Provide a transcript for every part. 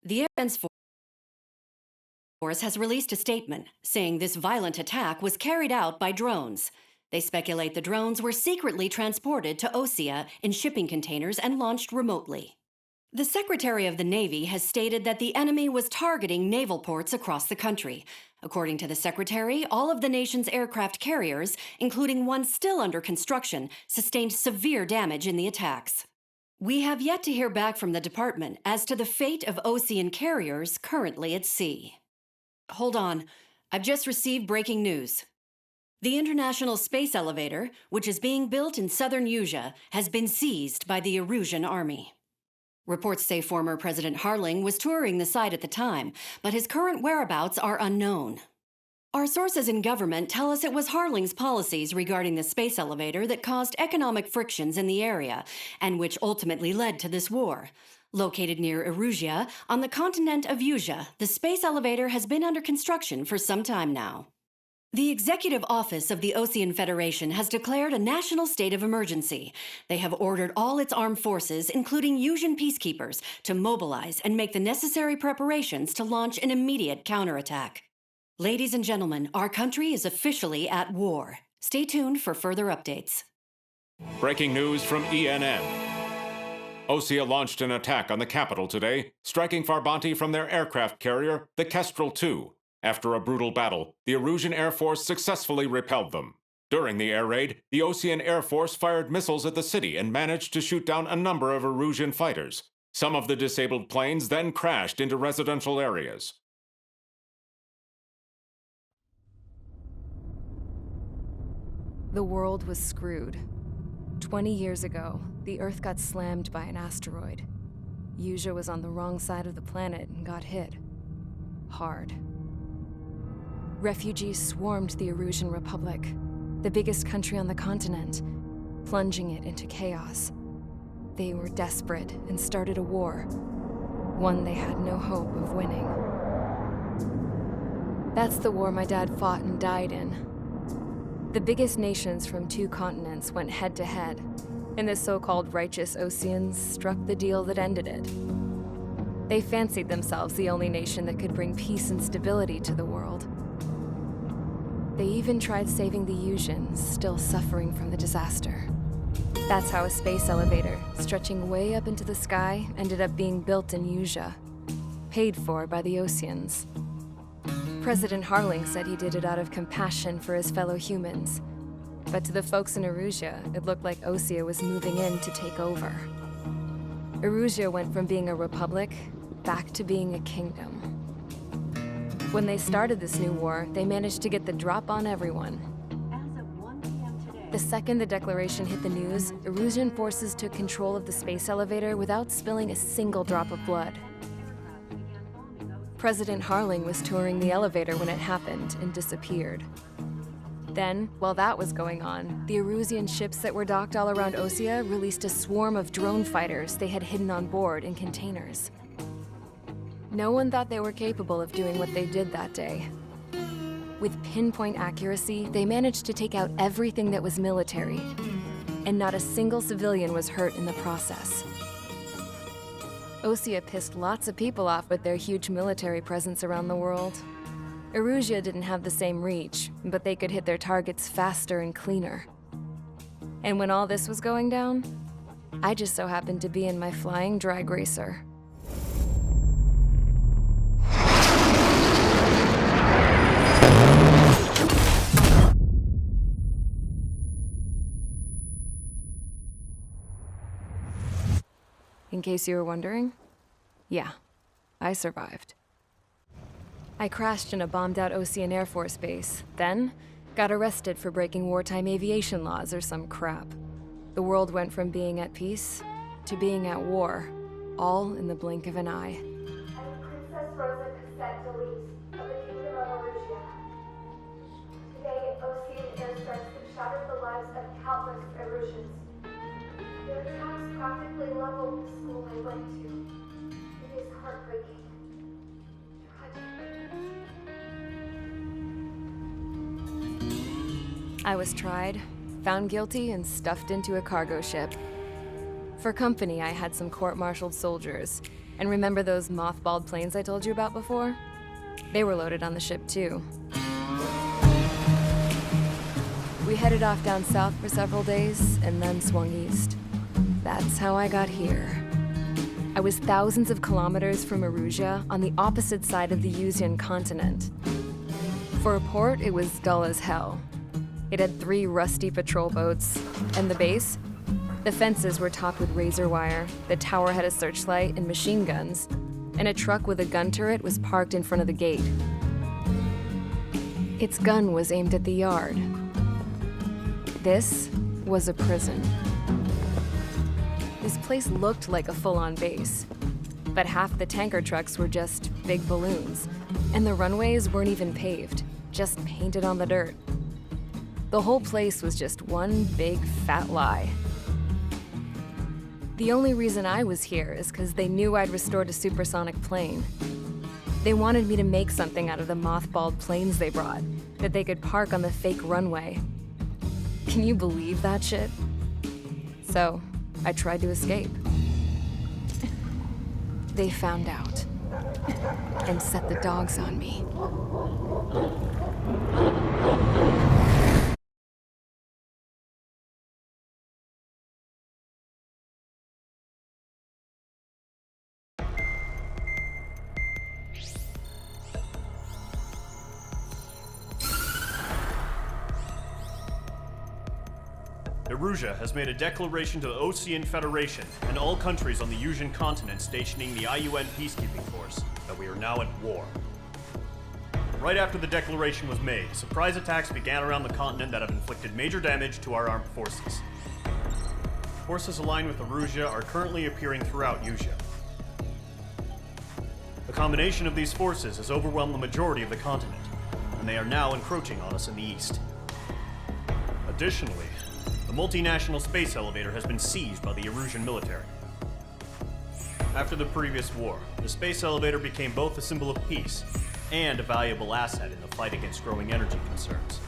The Air Defense Force has released a statement saying this violent attack was carried out by drones. They speculate the drones were secretly transported to Osea in shipping containers and launched remotely. The Secretary of the Navy has stated that the enemy was targeting naval ports across the country. According to the Secretary, all of the nation's aircraft carriers, including one still under construction, sustained severe damage in the attacks. We have yet to hear back from the department as to the fate of Osean carriers currently at sea. Hold on, I've just received breaking news. The International Space Elevator, which is being built in southern Usea, has been seized by the Erusian Army. Reports say former President Harling was touring the site at the time, but his current whereabouts are unknown. Our sources in government tell us it was Harling's policies regarding the space elevator that caused economic frictions in the area, and which ultimately led to this war. Located near Erusia, on the continent of Usea, the space elevator has been under construction for some time now. The Executive Office of the Osean Federation has declared a national state of emergency. They have ordered all its armed forces, including Usean peacekeepers, to mobilize and make the necessary preparations to launch an immediate counterattack. Ladies and gentlemen, our country is officially at war. Stay tuned for further updates. Breaking news from ENN. Osea launched an attack on the capital today, striking Farbanti from their aircraft carrier, the Kestrel II. After a brutal battle, the Erusian Air Force successfully repelled them. During the air raid, the Osean Air Force fired missiles at the city and managed to shoot down a number of Erusian fighters. Some of the disabled planes then crashed into residential areas. The world was screwed. 20 years ago, the Earth got slammed by an asteroid. Usea was on the wrong side of the planet and got hit. Hard. Refugees swarmed the Erusian Republic, the biggest country on the continent, plunging it into chaos. They were desperate and started a war, one they had no hope of winning. That's the war my dad fought and died in. The biggest nations from 2 continents went head-to-head, and the so-called righteous Oseans struck the deal that ended it. They fancied themselves the only nation that could bring peace and stability to the world. They even tried saving the Useans, still suffering from the disaster. That's how a space elevator, stretching way up into the sky, ended up being built in Usea, paid for by the Oseans. President Harling said he did it out of compassion for his fellow humans. But to the folks in Erusia, it looked like Osea was moving in to take over. Erusia went from being a republic back to being a kingdom. When they started this new war, they managed to get the drop on everyone. As of 1 p.m. today, The second the declaration hit the news, Erusian forces took control of the space elevator without spilling a single drop of blood. President Harling was touring the elevator when it happened and disappeared. Then, while that was going on, the Erusian ships that were docked all around Osea released a swarm of drone fighters they had hidden on board in containers. No one thought they were capable of doing what they did that day. With pinpoint accuracy, they managed to take out everything that was military, and not a single civilian was hurt in the process. Osea pissed lots of people off with their huge military presence around the world. Erusia didn't have the same reach, but they could hit their targets faster and cleaner. And when all this was going down, I just so happened to be in my flying drag racer. In case you were wondering, yeah, I survived. I crashed in a bombed-out Osean Air Force base, then got arrested for breaking wartime aviation laws or some crap. The world went from being at peace to being at war, all in the blink of an eye. I'm Princess Rosa Cassette Delise of the Kingdom of Erusia. Today, Osean airstrikes have shattered the lives of countless Erusians. Their attacks practically leveled the school I went to. It is heartbreaking. I was tried, found guilty, and stuffed into a cargo ship. For company, I had some court-martialed soldiers, And remember those mothballed planes I told you about before? They were loaded on the ship too. We headed off down south for several days and then swung east. That's how I got here. I was thousands of kilometers from Erusia on the opposite side of the Yuzian continent. For a port, it was dull as hell. It had 3 rusty patrol boats, and the base? The fences were topped with razor wire, the tower had a searchlight and machine guns, and a truck with a gun turret was parked in front of the gate. Its gun was aimed at the yard. This was a prison. This place looked like a full-on base, but half the tanker trucks were just big balloons, and the runways weren't even paved, just painted on the dirt. The whole place was just one big fat lie. The only reason I was here is because they knew I'd restored a supersonic plane. They wanted me to make something out of the mothballed planes they brought, that they could park on the fake runway. Can you believe that shit? So, I tried to escape. They found out and set the dogs on me. Erusia has made a declaration to the Osean Federation and all countries on the Yuzian continent stationing the IUN peacekeeping force that we are now at war. Right after the declaration was made, surprise attacks began around the continent that have inflicted major damage to our armed forces. Forces aligned with Erusia are currently appearing throughout Yusia. The combination of these forces has overwhelmed the majority of the continent, and they are now encroaching on us in the east. Additionally, the multinational space elevator has been seized by the Erusian military. After the previous war, the space elevator became both a symbol of peace and a valuable asset in the fight against growing energy concerns.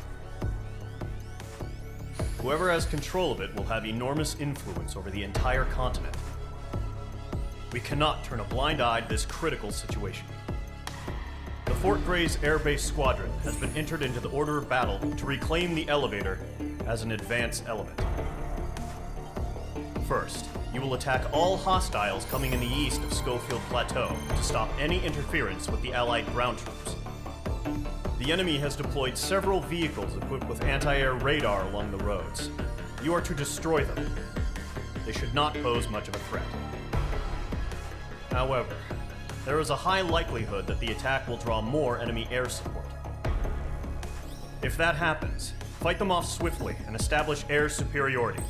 Whoever has control of it will have enormous influence over the entire continent. We cannot turn a blind eye to this critical situation. The Fort Grays Air Base Squadron has been entered into the order of battle to reclaim the elevator as an advance element. First, you will attack all hostiles coming in the east of Schofield Plateau to stop any interference with the Allied ground troops. The enemy has deployed several vehicles equipped with anti-air radar along the roads. You are to destroy them. They should not pose much of a threat. However, there is a high likelihood that the attack will draw more enemy air support. If that happens, fight them off swiftly and establish air superiority.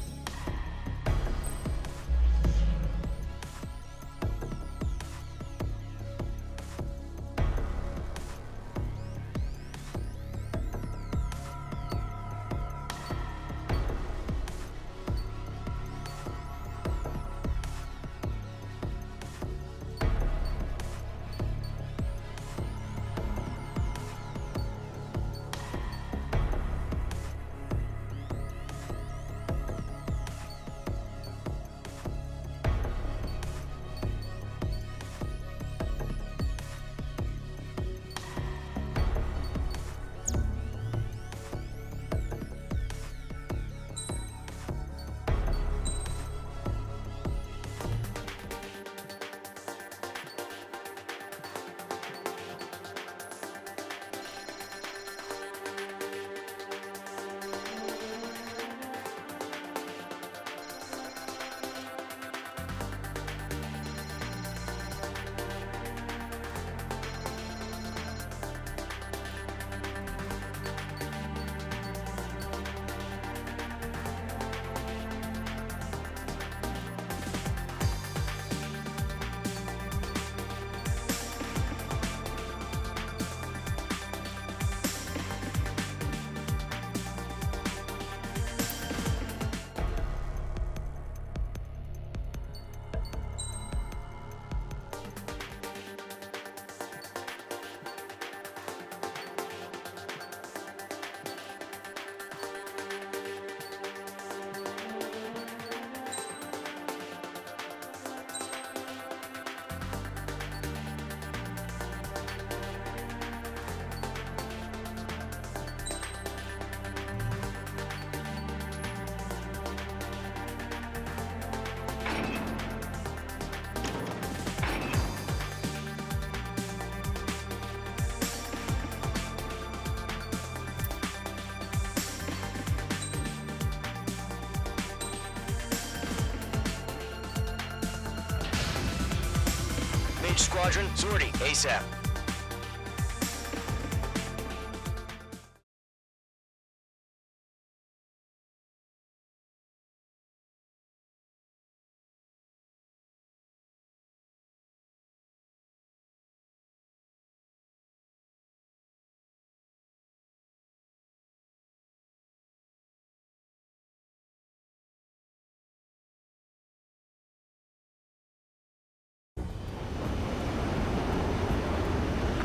Mage Squadron, sortie ASAP.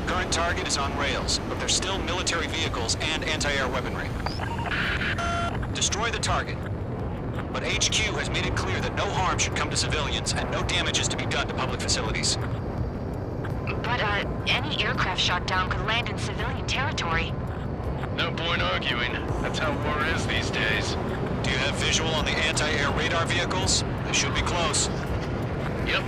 Current target is on rails, but there's still military vehicles and anti-air weaponry. Destroy the target. But HQ has made it clear that no harm should come to civilians and no damage is to be done to public facilities. But, any aircraft shot down could land in civilian territory. No point arguing. That's how war is these days. Do you have visual on the anti-air radar vehicles? They should be close. Yep.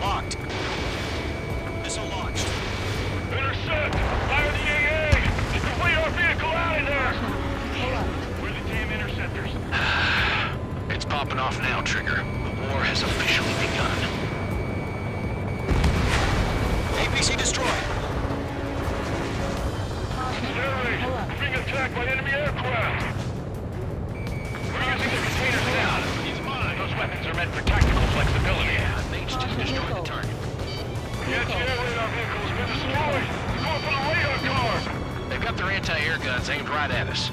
Locked. Missile launched. Intercept! Fire the AA! Get the radar vehicle out of there! Where are the damn interceptors? It's popping off now, Trigger. The war has officially begun. APC destroyed. Sterling! Being attacked by enemy aircraft! We're using the containers now. He's mine. Those weapons are meant for tactical flexibility. Mage 2 destroyed the target. The anti-air radar vehicle has been destroyed! Go for the radar car! They've got their anti-air guns aimed right at us.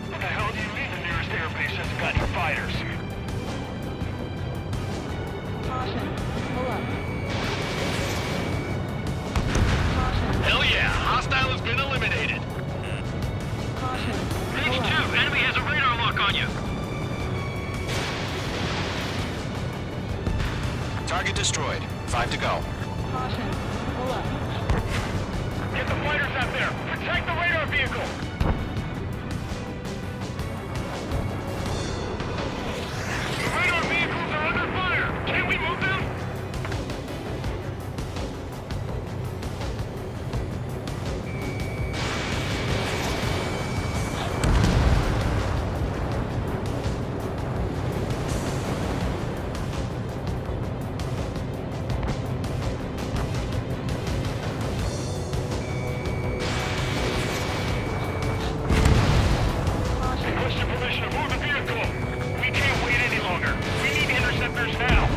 What the hell do you mean the nearest airbase hasn't got any fighters? Hell yeah! Hostile has been eliminated! Mage 2, enemy has a radar lock on you! Target destroyed. 5 to go. Get the fighters out there! Protect the radar vehicle! The radar vehicles are under fire! Can we move them? Request your permission to move the vehicle! We can't wait any longer! We need interceptors now!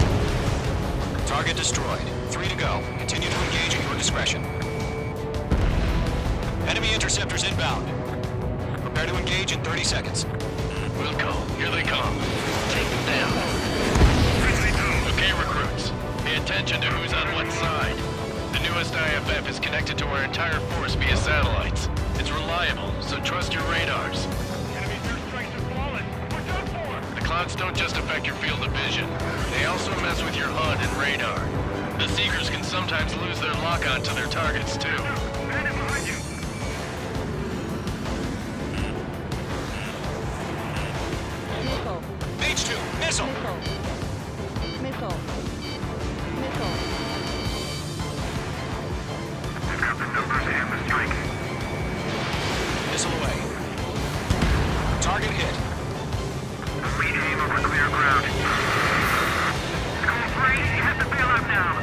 Target destroyed. 3 to go. Continue to engage at your discretion. Enemy interceptors inbound. Prepare to engage in 30 seconds. We'll go. Here they come. Take them down. Okay, recruits. Pay attention to who's on what side. The newest IFF is connected to our entire force via satellites. It's reliable, so trust your radars. Enemy airstrikes are flawless. We're done for! The clouds don't just affect your field of vision. They also mess with your HUD and radar. The Seekers can sometimes lose their lock-on to their targets, too. Bandit behind you! Mage 2, missile! I've got the numbers and the strike. Missile away. Target hit. Lead aim over clear ground. School 3, you have to bail out now.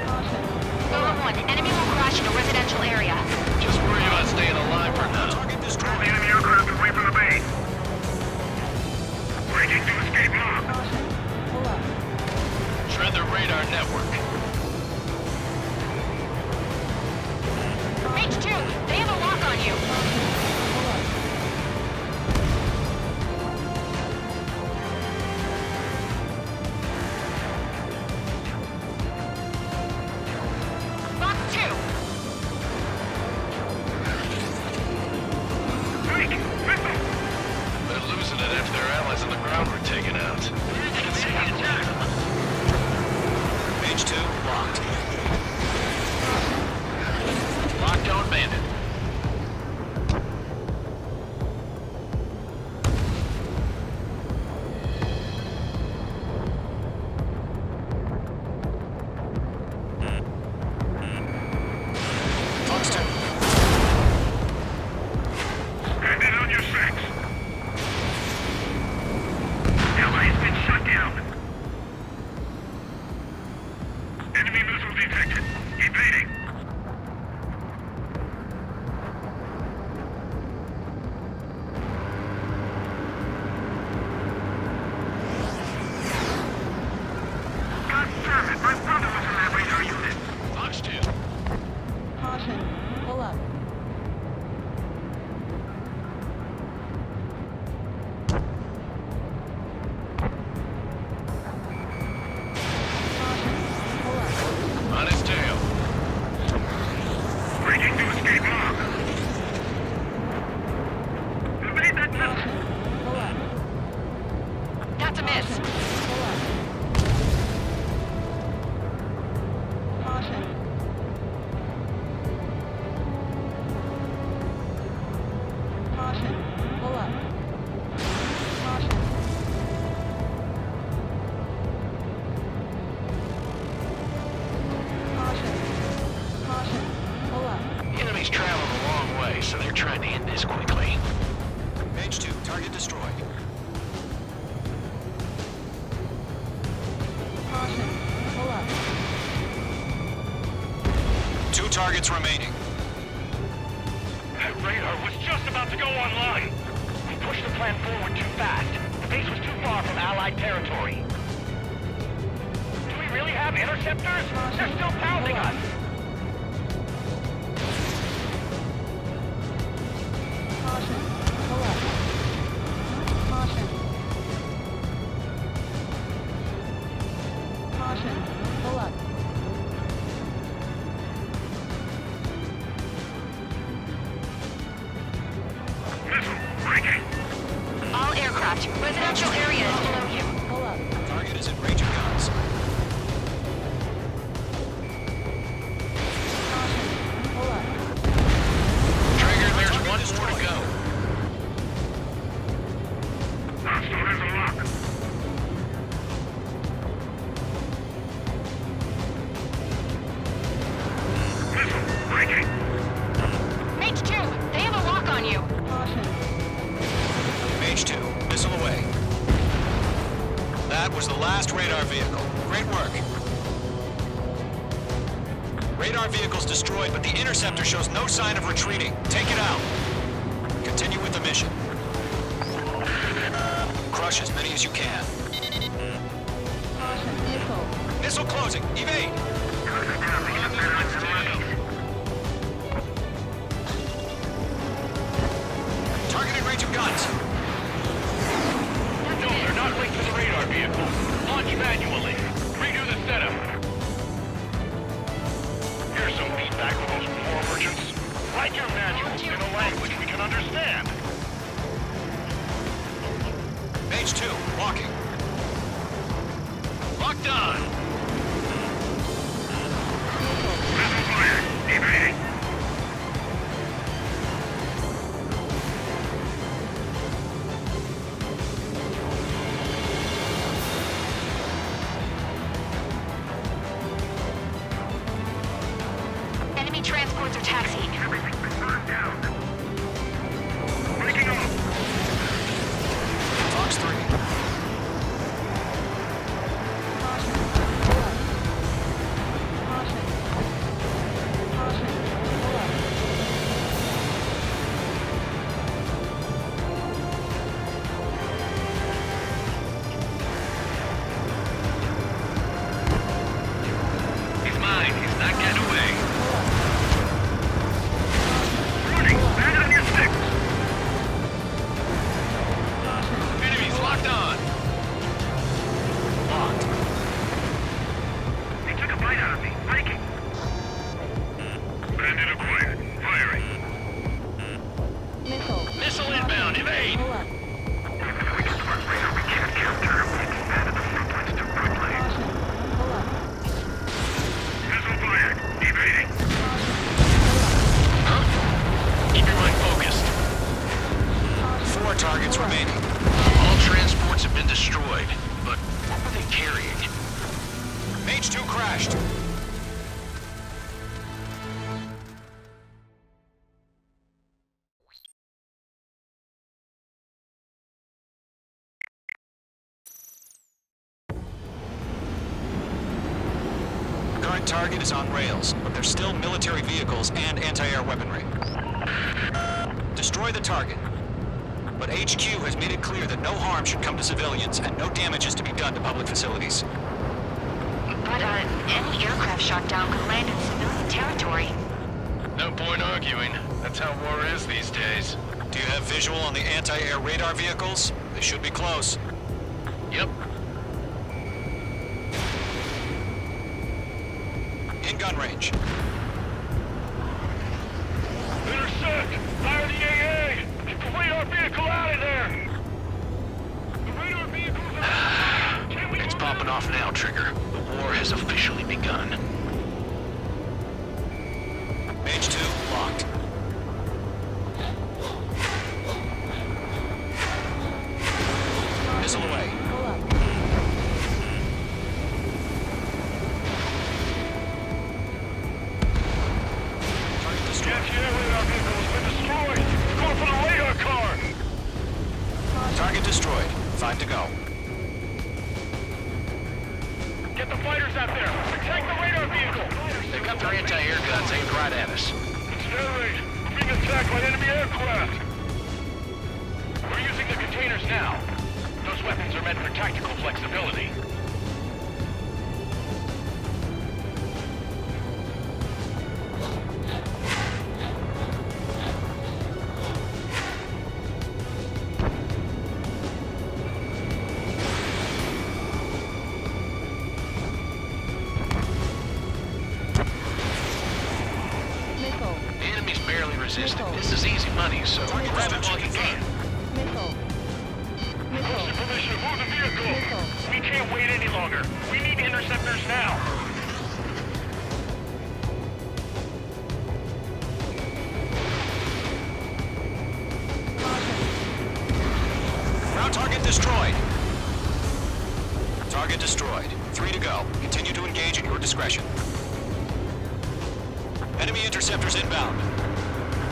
Golem 1, enemy will crash in a residential area. Just worry about staying alive for now. Target All the destroyed. enemy aircraft away from the base. Breaking to escape lock. Shred the radar network. Mage 2, they have a lock on you. Box 2, Break! Missile! They're losing it after their allies on the ground were taken out. Mage 2, locked. Lockdown bandit. about to miss. The enemy's traveled a long way, so they're trying to end this quickly. Mage 2, target destroyed. Two targets remaining. That radar was just about to go online. We pushed the plan forward too fast. The base was too far from Allied territory. Do we really have interceptors? They're still pounding us. All aircraft, residential area is below you. Target is in range of guns. Trigger, there's one more to go. Mage 2, they have a lock on you. Mage 2, missile away. That was the last radar vehicle. Great work. Radar vehicle's destroyed, but the interceptor shows no sign of retreating. Take it out. Continue with the mission. Crush as many as you can. Missile closing. Evade. Target in range of guns. No, they're not linked to the radar vehicle. Launch manually. Redo the setup. Here's some feedback from those war merchants. Write your manuals in a language we can understand. Mage 2, walking. Locked on. Enemy transports are taxiing. Fox 3. He's mine. He's not getting away. Enemies locked on. Locked. They took a bite out of me. Breaking. Bandit acquired. Firing. Missile inbound. Evade. Missile fired. Evading. Huh? Keep your mind focused. 4 targets remaining. All transports have been destroyed, but what were they carrying? Mage 2 crashed. Current target is on rails, but there's still military vehicles and anti-air weaponry. Destroy the target. But HQ has made it clear that no harm should come to civilians and no damage is to be done to public facilities. But, any aircraft shot down could land in civilian territory. No point arguing. That's how war is these days. Do you have visual on the anti-air radar vehicles? They should be close. Yep. In gun range. Intercept! Fire the AA! Get the radar vehicle out of there! The radar vehicle's Sound off now, Trigger. The war has officially begun. Mage 2, locked. Missile away. Target destroyed. Radar vehicle has been destroyed! Going for the radar car! Target destroyed. 5 to go. Get the fighters out there! Protect the radar vehicle! They've got their anti-air guns aimed right at us. Sterling, we're being attacked by enemy aircraft! We're using the containers now. Those weapons are meant for tactical flexibility. The enemy's barely resisting. This is easy money, so grab it while you can. Requesting permission to move the vehicle! We can't wait any longer. We need interceptors now! Ground target destroyed. Target destroyed. 3 to go. Continue to engage at your discretion. Enemy interceptors inbound.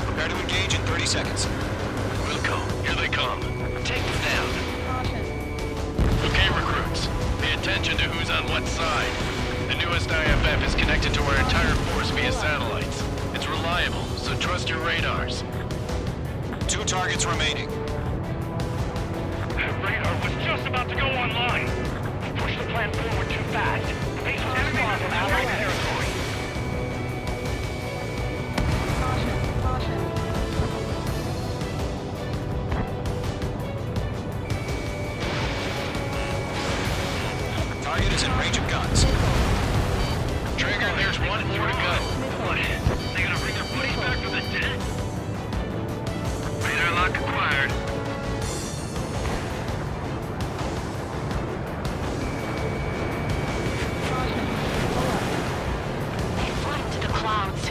Prepare to engage in 30 seconds. Wilco, here they come. Take them down. Okay, recruits. Pay attention to who's on what side. The newest IFF is connected to our entire force via satellites. It's reliable, so trust your radars. 2 targets remaining. That radar was just about to go online. We pushed the plan forward too fast. Base was far from Allied territory. Target is in range of guns. Trigger, there's one more to go. What? They gonna bring their buddies back from the dead? Radar lock acquired. They fled into the clouds.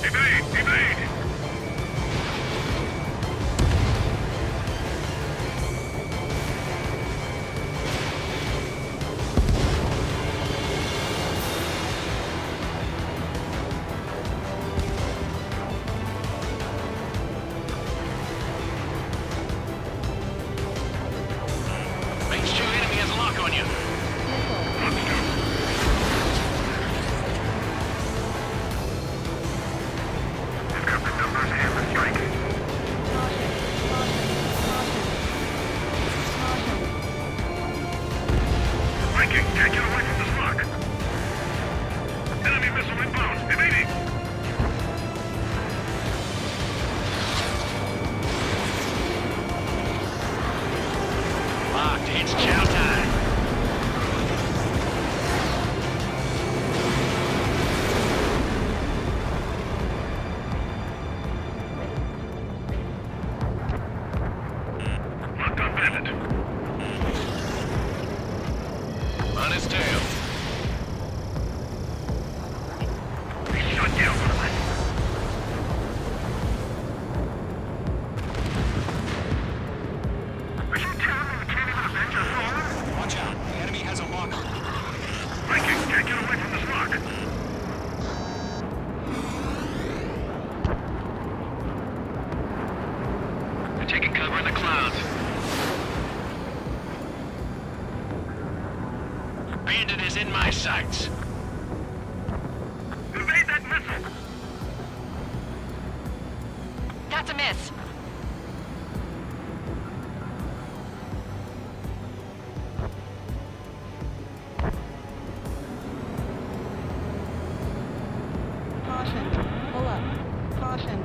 Evade! Evade! Mage 2, enemy has a lock on you. I've got the numbers and the strike. Viking, can't get away from this lock. Enemy missile inbound. Evading. Locked. It's chow time. Locked on Bandit. On his tail. He's shot down. Are you telling me we can't even avenge our fallen? Watch out. The enemy has a lock on. Viking, can't get away from this lock. They're taking cover in the clouds. Bandit is in my sights. Evade that missile. That's a miss. Caution. Pull up. Caution.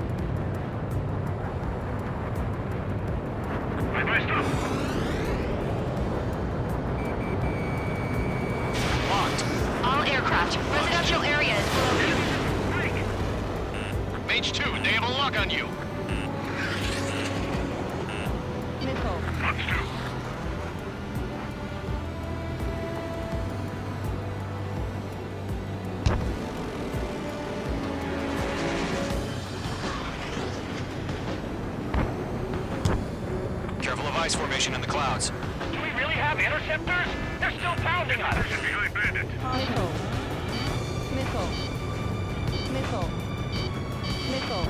Bye-bye, stop. Locked. All aircraft. Residential areas below you. Mage 2, they have a lock on you. Missile. Fox 2. formation in the clouds. Do we really have interceptors? They're still pounding us. Behind Bandit. Missile. Missile. Missile. Missile.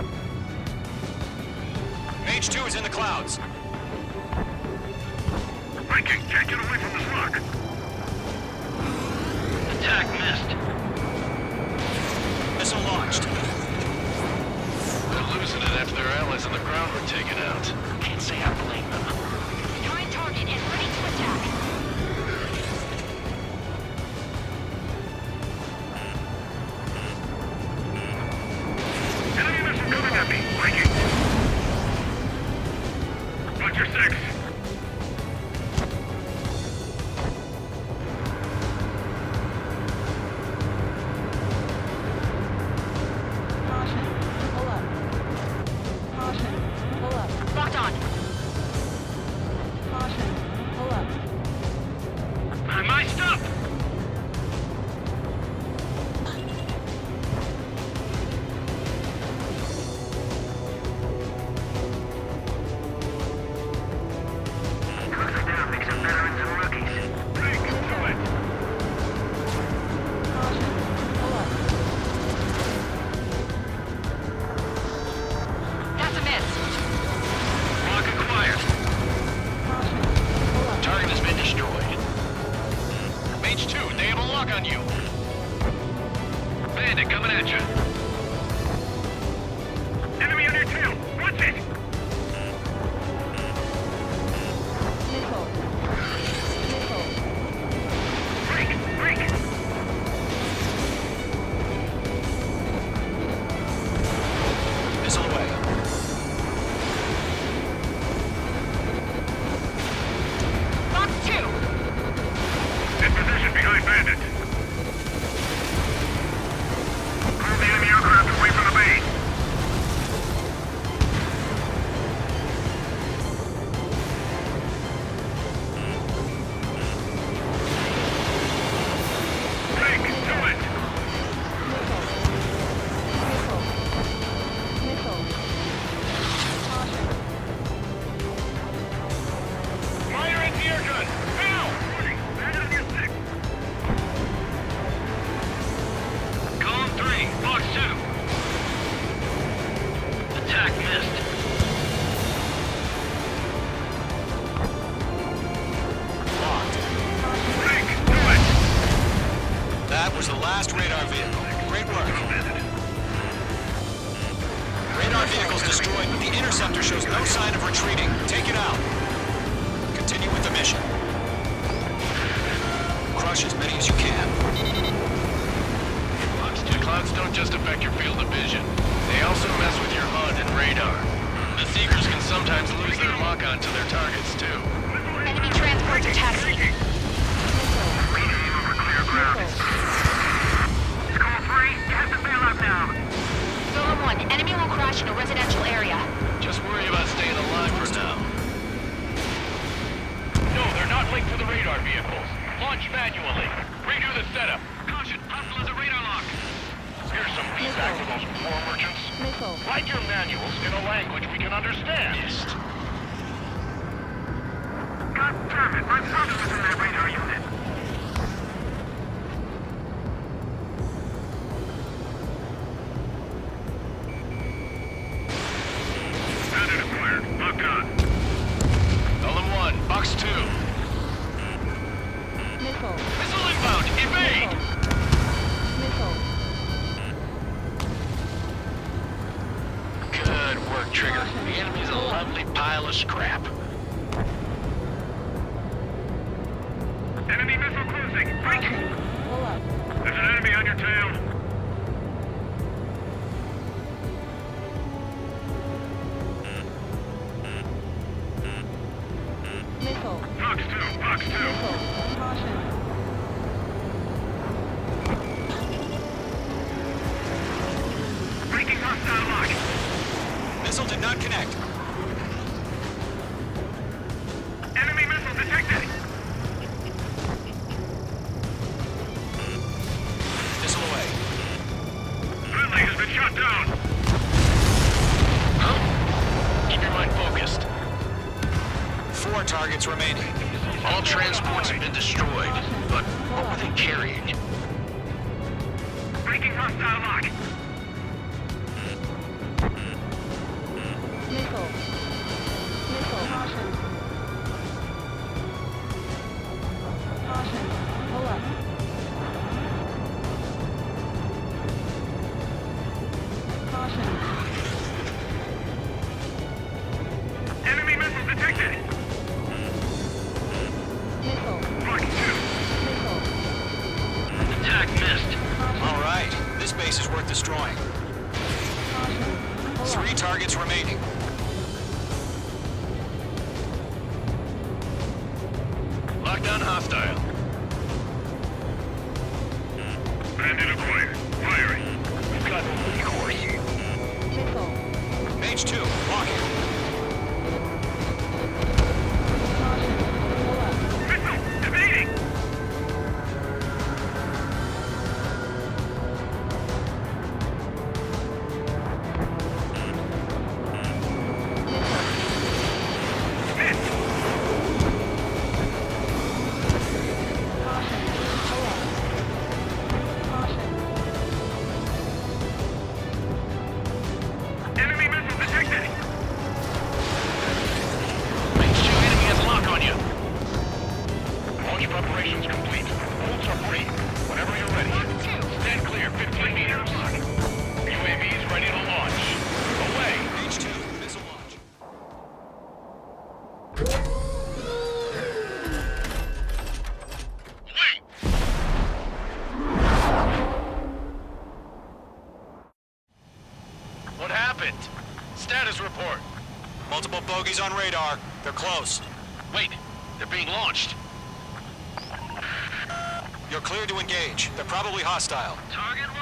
Mage 2 is in the clouds. Viking, can't get away from this rock. Attack missed. Missile launched. They're losing it after their allies on the ground were taken out. Can't say I blame them. Find target and ready to attack. Enemy missile coming at me. Viking. Watch your 6. Caution. Pull up. Caution. Pull up. Locked on. Caution. Pull up. I'm iced up. Caution. Pull up. That's a miss. Lock acquired. Caution. Pull up. Target has been destroyed. Mage 2, they have a lock on you. Bandit coming at you. Enemy on your tail. Watch it. Missile. Missile. Break, break. Missile away. Box 2. In position behind Bandit. Clear the enemy aircraft away from the base. Break, do it. Missile. Missile. Missile. Caution. Fire anti-air gun. Now. Bandit on your 6. Column 3, box 2. Attack missed. Locked. Break, do it. That was the last radar vehicle. Great work. Radar vehicle's destroyed, but the interceptor shows no sign of retreating. Take it out. Continue with the mission. Crush as many as you can. The clouds don't just affect your field of vision. They also mess with your HUD and radar. The Seekers can sometimes lose their lock-on to their targets, too. Enemy transport to taxi. Missile. Clear ground. Call 3, you have to bail out now. Golem 1, enemy will crash in a residential area. Just worry about staying alive for now. No, they're not linked to the radar vehicles. Launch manually. Redo the setup. Caution, hostile has a radar lock. Here's some feedback to those war merchants. Missile. Write your manuals in a language we can understand. God damn it, my brother was in that radar unit. Bandit acquired. Locked on. Column 1, box 2. Missile. Missile inbound. Evade! Missile. Good work, Trigger. The enemy's a lovely pile of scrap. Enemy missile cruising. Break! Pull up. There's an enemy on your tail. Missile. Box 2, box 2. Missile. Caution. Breaking hostile lock. Missile did not connect. Enemy missile detected. Missile away. Friendly has been shot down. Huh? Keep your mind focused. 4 targets targets remaining. All transports have been destroyed, but what were they carrying? Breaking hostile lock. Missile. Missile. Caution. Caution. Pull up. Caution. Enemy missile detected. Missile. Mark 2. Missile. Attack missed. All right, this base is worth destroying. Caution. Pull up. 3 targets remaining. Lockdown hostile. Bandit acquired. Firing. We've got the course. Missile. Mage 2, locking. Caution. Pull up. Missile! Evading! Caution. Pull up. Caution. Enemy missile detected! Mage 2, enemy has a lock on you. Launch preparations complete. Bolts are free. Whenever you're ready. Stand clear, 15 meters. UAVs ready to launch. Away! Mage 2, missile launch. Wait! What happened? Status report. Multiple bogeys on radar. They're close. Wait, they're being launched. You're cleared to engage. They're probably hostile.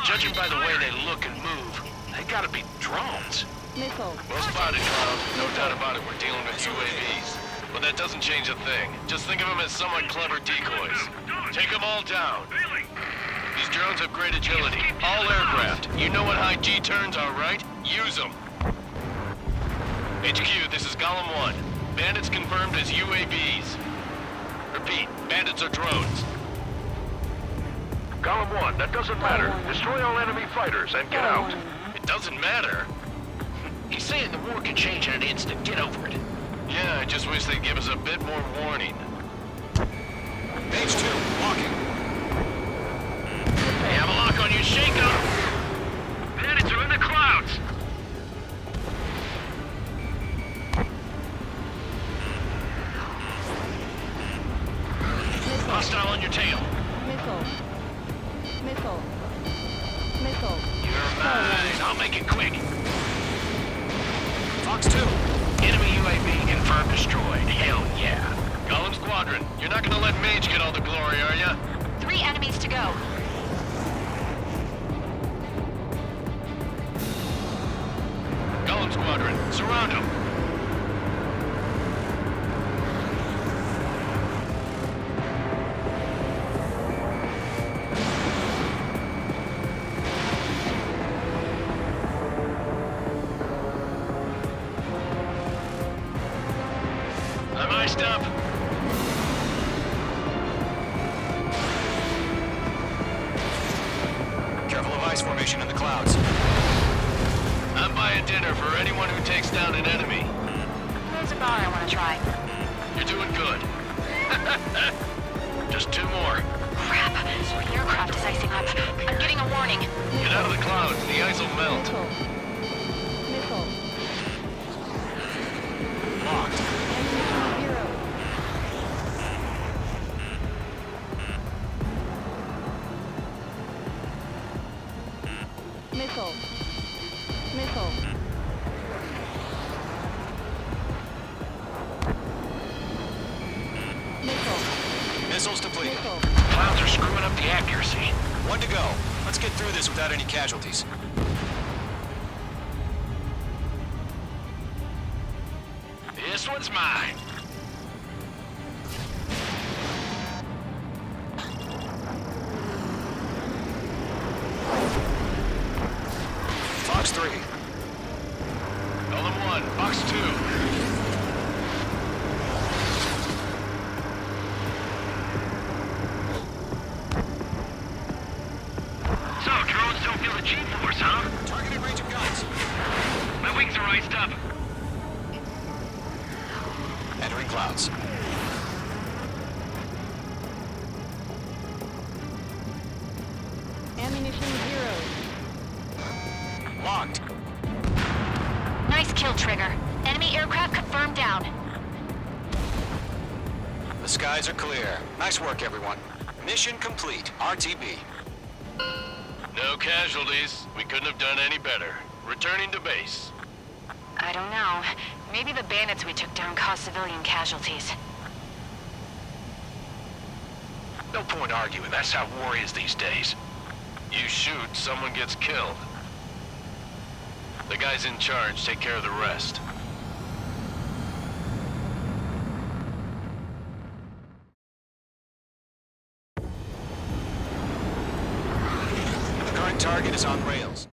Judging by the way they look and move, they gotta be drones. Missile. Well spotted, Cloud. No doubt about it, we're dealing with UAVs. But that doesn't change a thing. Just think of them as somewhat clever decoys. Take them all down. These drones have great agility. All aircraft. You know what high G turns are, right? Use them. HQ, this is Golem 1. Bandits confirmed as UAVs. Repeat, bandits are drones. Golem 1, that doesn't matter. Destroy all enemy fighters and get out. It doesn't matter? He's saying the war can change in an instant. Get over it. Yeah, I just wish they'd give us a bit more warning. Mage 2, locking. Hey, have a lock on you. Shake them! Bandits are in the clouds! Hostile on your tail. Missile. Missile. Missile. You're mine. I'll make it quick. Fox 2. Enemy UAV confirmed destroyed. Hell yeah. Golem Squadron, you're not gonna let Mage get all the glory, are ya? 3 enemies to go. Golem Squadron, surround him. I'm iced up. Careful of ice formation in the clouds. I'm buying dinner for anyone who takes down an enemy. There's a bar I want to try. You're doing good. Just 2 more. Crap. The aircraft is icing up. I'm getting a warning. Get out of the clouds. The ice will melt. Missile. Missile. Locked. Enemy 0. Missile. Missile. Missile. Missiles depleted. Missile. Clouds are screwing up the accuracy. 1 to go. Let's get through this without any casualties. This one's mine. Fox 3. Golem 1, Fox 2. G-force, huh? Targeting range of guns. My wings are iced up. Entering clouds. Ammunition 0. Locked. Nice kill, Trigger. Enemy aircraft confirmed down. The skies are clear. Nice work, everyone. Mission complete. RTB. No casualties. We couldn't have done any better. Returning to base. I don't know. Maybe the bandits we took down caused civilian casualties. No point arguing. That's how war is these days. You shoot, someone gets killed. The guys in charge take care of the rest. The current target is on rails.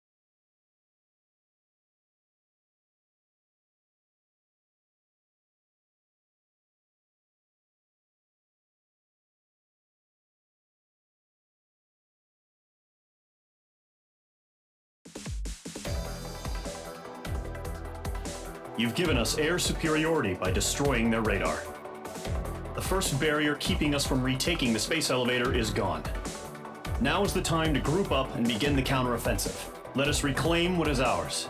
You've given us air superiority by destroying their radar. The first barrier keeping us from retaking the space elevator is gone. Now is the time to group up and begin the counteroffensive. Let us reclaim what is ours.